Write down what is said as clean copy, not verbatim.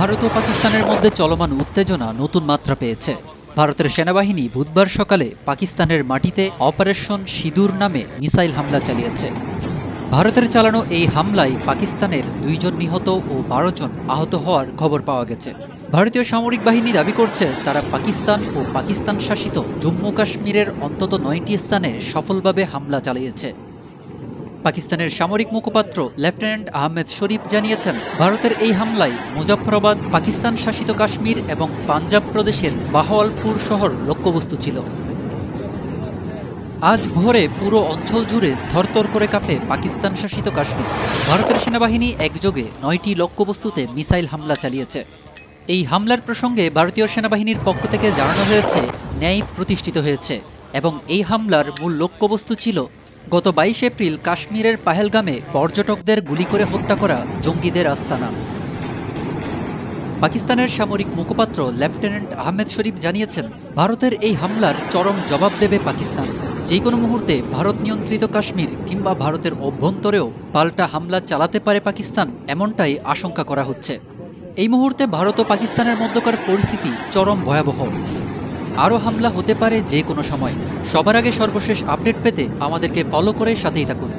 ভারত ও পাকিস্তানের মধ্যে চলমান উত্তেজনা নতুন মাত্রা পেয়েছে। ভারতের সেনাবাহিনী বুধবার সকালে পাকিস্তানের মাটিতে অপারেশন সিঁদুর নামে মিসাইল হামলা চালিয়েছে। ভারতের চালানো এই হামলায় পাকিস্তানের 2 জন নিহত ও 12 জন আহত হওয়ার খবর পাওয়া গেছে। ভারতীয় সামরিক বাহিনী দাবি করছে তারা পাকিস্তান ও পাকিস্তান শাসিত জম্মু কাশ্মীরের অন্তত 9টি স্থানে সফলভাবে হামলা চালিয়েছে। পাকিস্তানের সামরিক মুখপাত্র লেফটেন্যান্ট আহমেদ শরীফ জানিয়েছেন, ভারতের এই হামলায় মুজাফফরাবাদ, পাকিস্তান শাসিত কাশ্মীর এবং পাঞ্জাব প্রদেশের বাহাওয়ালপুর শহর লক্ষ্যবস্তু ছিল। আজ ভোরে পুরো অঞ্চল জুড়ে থরথর করে কাঁপে পাকিস্তান শাসিত কাশ্মীর। ভারতের সেনাবাহিনী একযোগে 9টি লক্ষ্যবস্তুতে মিসাইল হামলা চালিয়েছে। এই হামলার প্রসঙ্গে ভারতীয় সেনাবাহিনীর পক্ষ থেকে জানানো হয়েছে, ন্যায় প্রতিষ্ঠিত হয়েছে এবং এই হামলার মূল লক্ষ্যবস্তু ছিল গত 22 এপ্রিল কাশ্মীরের পাহেলগামে পর্যটকদের গুলি করে হত্যা করা জঙ্গিদের আস্তানা। পাকিস্তানের সামরিক মুখপাত্র লেফটেন্যান্ট আহমেদ শরীফ জানিয়েছেন, ভারতের এই হামলার চরম জবাব দেবে পাকিস্তান। যে কোনো মুহূর্তে ভারত নিয়ন্ত্রিত কাশ্মীর কিংবা ভারতের অভ্যন্তরেও পাল্টা হামলা চালাতে পারে পাকিস্তান, এমনটাই আশঙ্কা করা হচ্ছে। এই মুহূর্তে ভারত ও পাকিস্তানের মধ্যকার পরিস্থিতি চরম ভয়াবহ। আরও হামলা হতে পারে যে কোনো সময়। সবার আগে সর্বশেষ আপডেট পেতে আমাদেরকে ফলো করে সাথেই থাকুন।